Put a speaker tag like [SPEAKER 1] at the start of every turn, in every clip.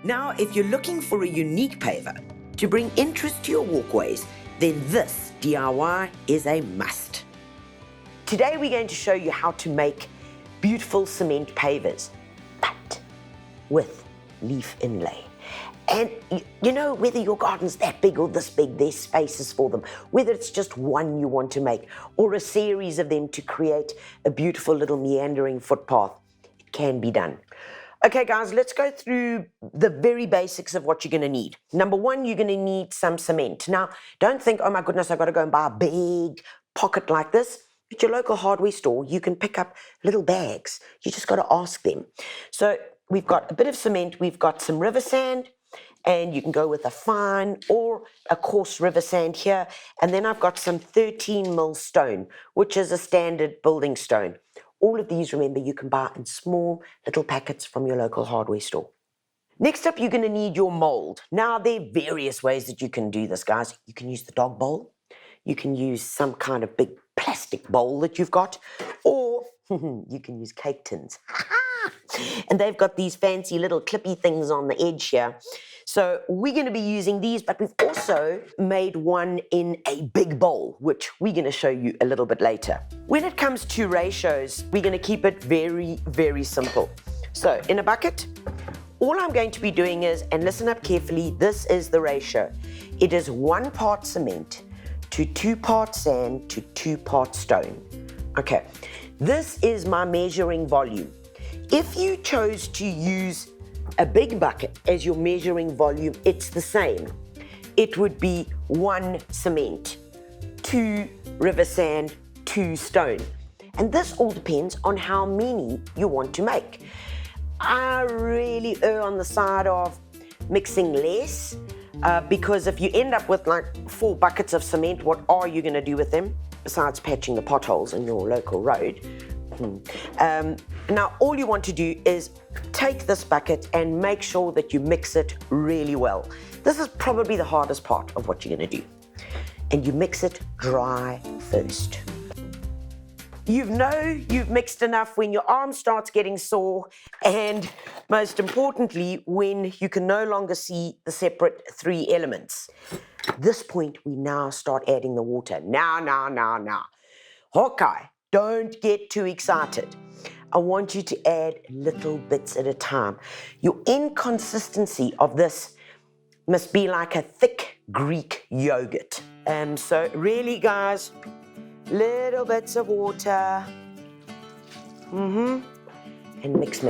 [SPEAKER 1] Now, if you're looking for a unique paver to bring interest to your walkways, then this DIY is a must. Today we're going to show you how to make beautiful cement pavers, but with leaf inlay. And you know, whether your garden's that big or this big, there's spaces for them. Whether it's just one you want to make or a series of them to create a beautiful little meandering footpath, it can be done. Okay guys, let's go through the very basics of what you're going to need. Number one, you're going to need some cement. Now, don't think, oh my goodness, I've got to go and buy a big pocket like this. At your local hardware store, you can pick up little bags. You just got to ask them. So we've got a bit of cement, we've got some river sand, and you can go with a fine or a coarse river sand here. And then I've got some 13 mil stone, which is a standard building stone. All of these, remember, you can buy in small little packets from your local hardware store. Next up, you're going to need your mold. Now, there are various ways that you can do this, guys. You can use the dog bowl. You can use some kind of big plastic bowl that you've got, or you can use cake tins. And they've got these fancy little clippy things on the edge here. So we're going to be using these, but we've also made one in a big bowl, which we're going to show you a little bit later. When it comes to ratios, we're going to keep it very, very simple. So in a bucket, all I'm going to be doing is, and listen up carefully, this is the ratio. It is 1 part cement to 2 parts sand to 2 parts stone. Okay, this is my measuring volume. If you chose to use a big bucket as your measuring volume, it's the same. It would be 1 cement, 2 river sand, 2 stone. And this all depends on how many you want to make. I really err on the side of mixing less, because if you end up with like 4 buckets of cement, what are you going to do with them besides patching the potholes in your local road? Now, all you want to do is take this bucket and make sure that you mix it really well. This is probably the hardest part of what you're going to do. And you mix it dry first. You know you've mixed enough when your arm starts getting sore, and most importantly, when you can no longer see the separate 3 elements. At this point, we now start adding the water. Now. Hawkeye, don't get too excited. I want you to add little bits at a time. Your inconsistency of this must be like a thick Greek yogurt. So really, guys, little bits of water. And mix.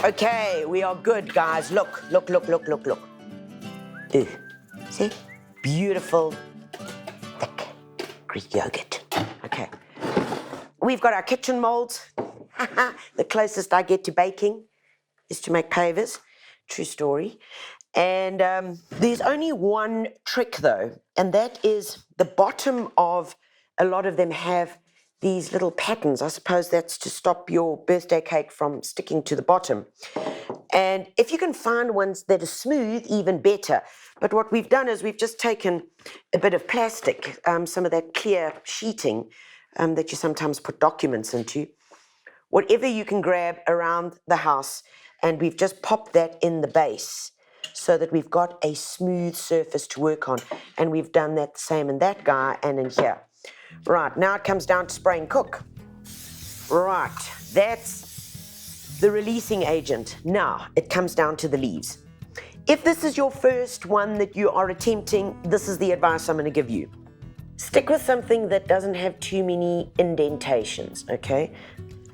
[SPEAKER 1] Okay, we are good, guys. Look. See? Beautiful, thick Greek yogurt. Okay. We've got our kitchen molds. The closest I get to baking is to make pavers. True story. And there's only one trick though, and that is the bottom of a lot of them have these little patterns. I suppose that's to stop your birthday cake from sticking to the bottom. And if you can find ones that are smooth, even better. But what we've done is we've just taken a bit of plastic, some of that clear sheeting, that you sometimes put documents into, whatever you can grab around the house, and we've just popped that in the base so that we've got a smooth surface to work on. And we've done that the same in that guy and in here. Right, now it comes down to spray and cook. Right, that's the releasing agent. Now it comes down to the leaves. If this is your first one that you are attempting, this is the advice I'm going to give you. Stick with something that doesn't have too many indentations, okay?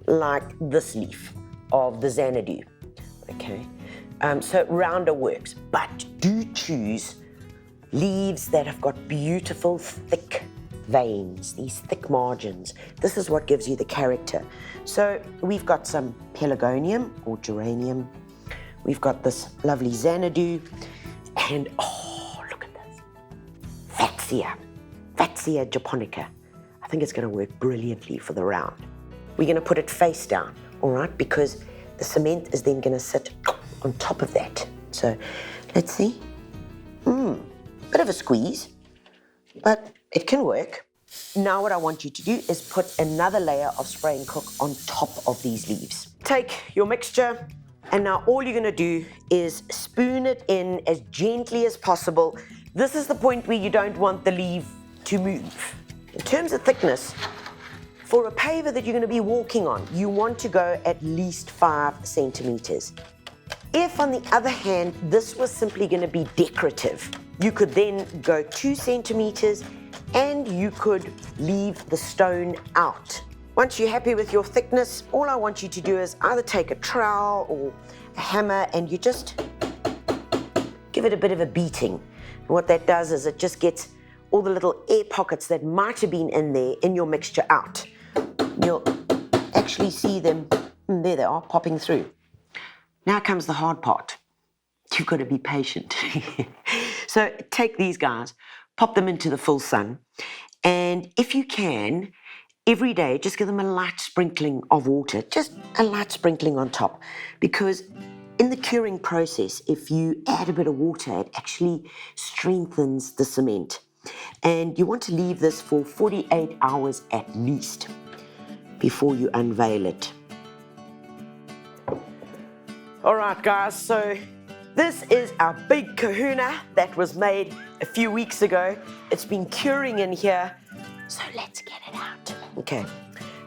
[SPEAKER 1] Like this leaf of the Xanadu, okay? So rounder works, but do choose leaves that have got beautiful thick veins, these thick margins. This is what gives you the character. So we've got some pelargonium or geranium. We've got this lovely Xanadu, and oh, look at this, Fatsia japonica. I think it's going to work brilliantly for the round. We're going to put it face down, all right, because the cement is then going to sit on top of that. So let's see. Bit of a squeeze, but it can work. Now what I want you to do is put another layer of spray and cook on top of these leaves. Take your mixture, And now all you're going to do is spoon it in as gently as possible. This is the point where you don't want the leaf to move. In terms of thickness, for a paver that you're going to be walking on, you want to go at least 5 centimeters. If, on the other hand, this was simply going to be decorative, you could then go 2 centimeters and you could leave the stone out. Once you're happy with your thickness, all I want you to do is either take a trowel or a hammer and you just give it a bit of a beating. And what that does is it just gets all the little air pockets that might have been in there in your mixture out. You'll actually see them, there they are, popping through. Now comes the hard part. You've got to be patient. So take these guys, pop them into the full sun, and if you can, every day, just give them a light sprinkling of water, just a light sprinkling on top, because in the curing process, if you add a bit of water, it actually strengthens the cement. And you want to leave this for 48 hours at least before you unveil it. All right, guys, so this is our big kahuna that was made a few weeks ago. It's been curing in here, so let's get it out. Okay,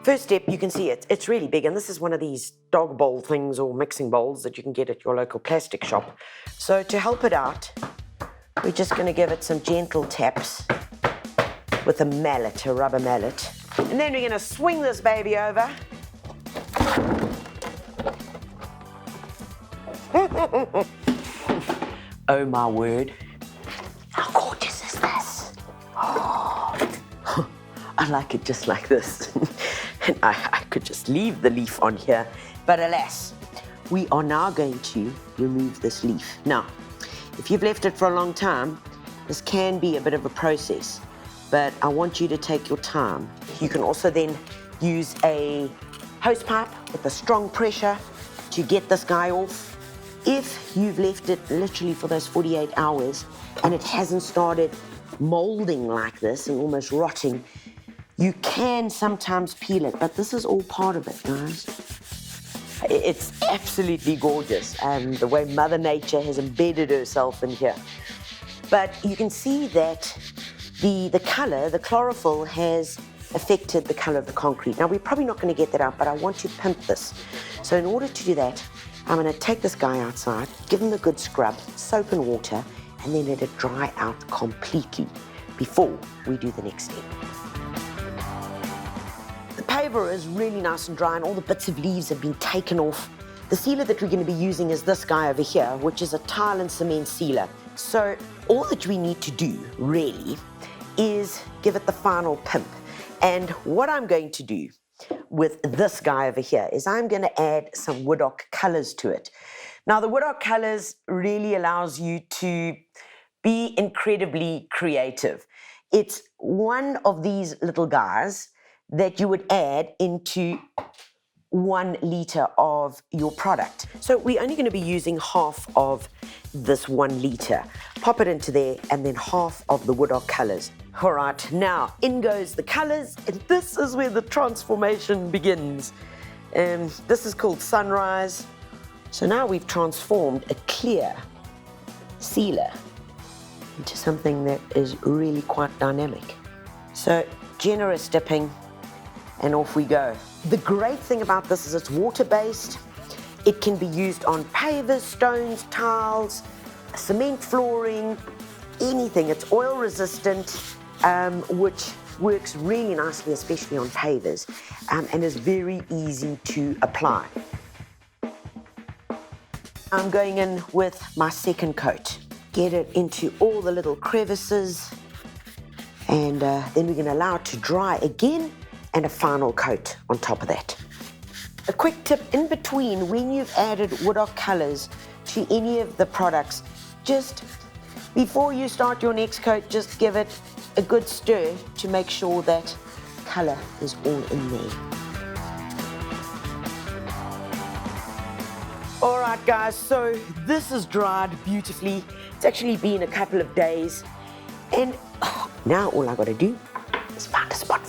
[SPEAKER 1] first step, you can see it's really big, and this is one of these dog bowl things or mixing bowls that you can get at your local plastic shop. So to help it out, we're just going to give it some gentle taps with a mallet, a rubber mallet. And then we're going to swing this baby over. Oh my word. How gorgeous is this? Oh, I like it just like this. And I could just leave the leaf on here. But alas, we are now going to remove this leaf. Now, if you've left it for a long time, this can be a bit of a process, but I want you to take your time. You can also then use a hose pipe with a strong pressure to get this guy off. If you've left it literally for those 48 hours and it hasn't started molding like this and almost rotting, you can sometimes peel it, but this is all part of it, guys. It's absolutely gorgeous, and the way Mother Nature has embedded herself in here. But you can see that the color, the chlorophyll, has affected the color of the concrete. Now, we're probably not going to get that out, but I want to pimp this. So in order to do that, I'm going to take this guy outside, give him a good scrub, soap and water, and then let it dry out completely before we do the next step. The paver is really nice and dry, and all the bits of leaves have been taken off. The sealer that we're going to be using is this guy over here, which is a tile and cement sealer. So all that we need to do, really, is give it the final pimp. And what I'm going to do with this guy over here is I'm going to add some wood oak colors to it. Now, the wood oak colors really allows you to be incredibly creative. It's one of these little guys that you would add into 1 liter of your product. So we're only going to be using half of this 1 liter. Pop it into there, and then half of the wood oak colors. All right, now in goes the colors, and this is where the transformation begins. This is called Sunrise. So now we've transformed a clear sealer into something that is really quite dynamic. So generous dipping, and off we go. The great thing about this is it's water-based. It can be used on pavers, stones, tiles, cement flooring, anything. It's oil resistant, which works really nicely, especially on pavers, and is very easy to apply. I'm going in with my second coat. Get it into all the little crevices, and then we're going to allow it to dry again, and a final coat on top of that. A quick tip in between, when you've added wood oak colors to any of the products, just before you start your next coat, just give it a good stir to make sure that color is all in there. All right, guys, so this is dried beautifully. It's actually been a couple of days, and now all I gotta do is find a spot